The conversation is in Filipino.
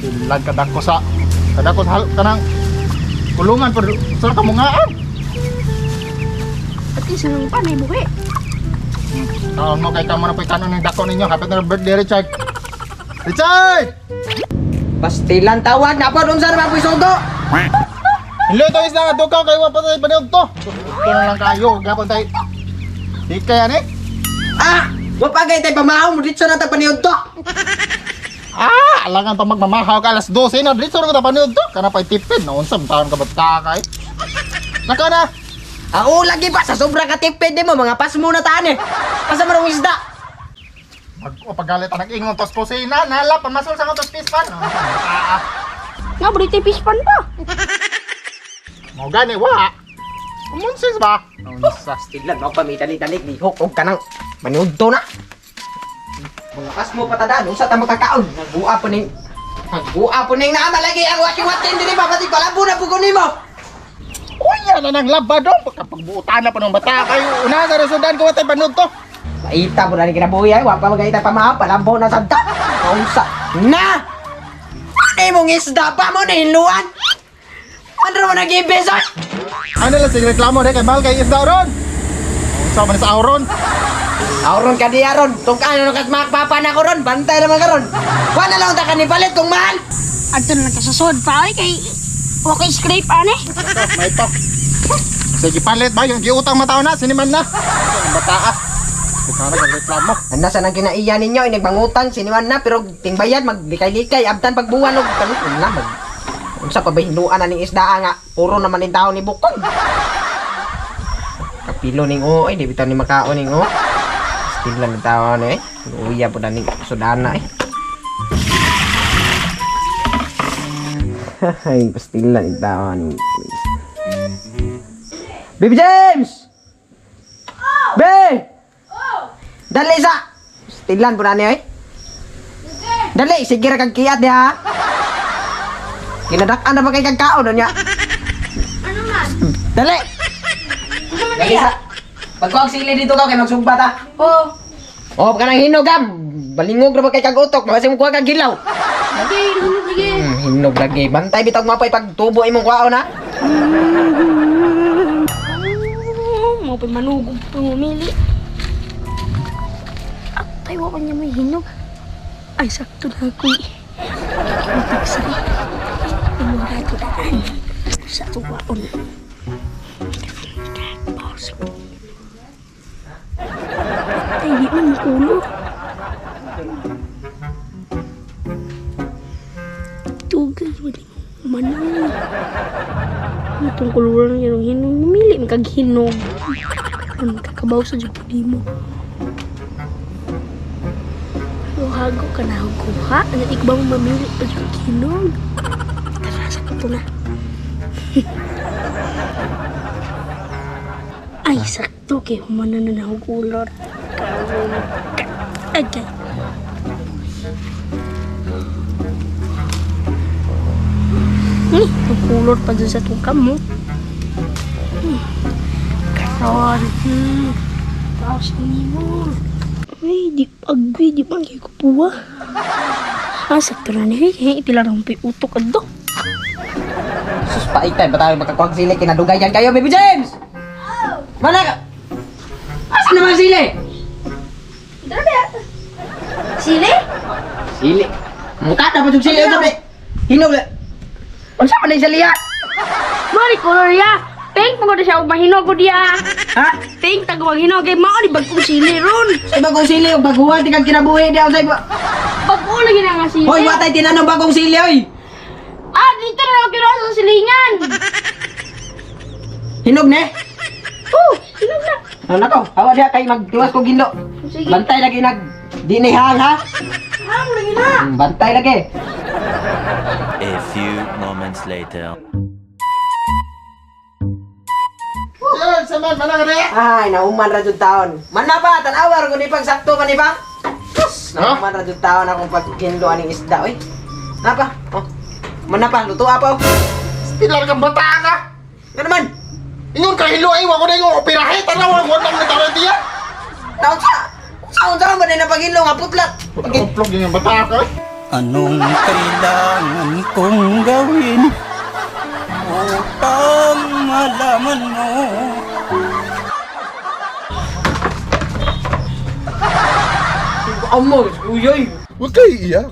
Ilan kadako sa kanang kulungan pero sa kamungaan. Pati sa nang panay buhi. Taon mo kay kamo na pay kanon ng dako ninyo kapit na birthday Richard. Richard! Pastilan tawag na po dun sa naman puisodo. Hello to isla nga dukaw kay wa pa tay paniog to. Ito na lang kayo gapon tay. Di kaya ni? Ah! Wapagay tayo pamahaw mo dito na tayo paniod to. Alangan pa magmamahaw ka alas 12 na dito na ko ta paniog to. Kana pay tipid na unsam taon ka ba kay? Naka na. Oo, lagi pa sa sobra katipid mo mga pas muna taan eh. Pasa mo ng isda. Pagalit anak ingon tos kusina nala pamasol sa tos pispan. Nga budi tipis pan pa. Mo gani wa. Kumunsis ba? Sa stilan mo pamitalit-talit ni hukog ka nang maniod to na. Mga pas mo patadaan usa ta makakaon. Nagbuha po ning nama lagi ang wati-wati hindi ba pati palabo na pugon nimo. Uy, yan na nang labado. Pagkapagbuutan na pa ng bata kayo. Una sa resudan ko watay panood to. Paita mo na ni kinabuhi ay wa pa magayta pamahaw palabo na sadta. Unsa na? Ano mong isda pa mo ni hinluan? Ano naman nag-ibesot? Ano lang sige reklamo deh kay mahal kay isda ron. Sama ni sa auron. Auron ka diya ron. Tung ano kas makpapa na ko ron. Bantay naman ka ron. Wala lang ta kanipalit kung mahal. Adto na kasasod pa ay kay okay scrape ane. Ito, may to. Sige palit ba yung giutang mataw na siniman na. Ang bata. Ikaw na reklamo. Nasa nang kinaiya ninyo inagbangutan siniman na pero tingbayan maglikay-likay abtan pagbuwan og kanun na mag. Unsa pa ba hinuan na ning isda nga puro naman ning tawo ni bukog. Kapilo ning o ay di bitaw ni makaon ning o. Still lang tawo ni. Uya po na ning sudana eh. Ay, pastilan ning tawo ning. Baby James! Be! Dali sa! Stilan po na niyo eh. Dali, sige ra kag kiyat di ha. Kinadak-an na ba kay kagkaon niya? Ano man? Dali! Dali sa! Pagkuhag sili dito ka kay magsugba ta. Oh, O, ka nang hinog ha. Balingog na ba kay kagutok? Baka kuha kag gilaw. lagi, lagi. Hinog lagi. Bantay bitag mapay pag tubo imong kuhaon ha. Mau pa manugog pumili. At tayo ka niya may hinog. Ay, sakto na ako eh. Mapagsari. Umura ito daan. Sa tuwaon. Ay, di man kulo. Tugas, wali manang. Itong kuluran niya ng hinog. Namili, magkaghinog. Ano, magkakabaw sa jupudi mo. Hago ka na kuha. Ano, ikba mo mamili pa yung hinog. Tarasa ko ito na. Ay, sakto. Kaya humana na nahukulor. Okay. Nahukulor pa dyan sa tungkam mo. Karon. Tapos ni mo. Ay, di agwi, di bang kayo kupuwa. Sakto na niya. Ipila na humpi utok ado. Sus, paitay. Ba tayo magkakuhag sili? Kinadugayan kayo, Baby James! Mana ka? Asan naman sili? Sili? Sili? Mukha na pa yung sili. Hinog na. Ano sa manay saliya? Mari color ya. Pink mo ko siya og mahinog ko diya. Ha? Pink tag mahinog kay mao ni bagong sili ron. Sa bagong sili, yung baguhan, di kang kinabuhi di ako sa iba. Bago lagi na nga sili. Hoy, watay tinanong bagong sili, oy! Ah, dito na lang kiro sa silingan. Hinog ne? Hinog na. Ano na to? Hawa diya kay magtiwas ko ginlo. Sige. Bantay lagi nag dinihang ha? Hang lagi na. Bantay lagi. A few moments later. Yan, saman manang re. Ay, nauman ra jud taon. Man na ba tan-awar kun ipag sakto man iba? Nauman ra jud taon akong pagkinlo aning isda oy. Napa? Oh. Man na pa luto apa? Pilar kang bata ka. Ano naman? Ingon ka hilo ay wa ko na yung operahe tanaw ang wala na garantiya. Naon sa unsa man na paghinlo nga putlat. Pagkuplog yung bata ka. Anong kailangan kong gawin upang malaman mo? Amo, uyoy. Huwag kayo iiyak.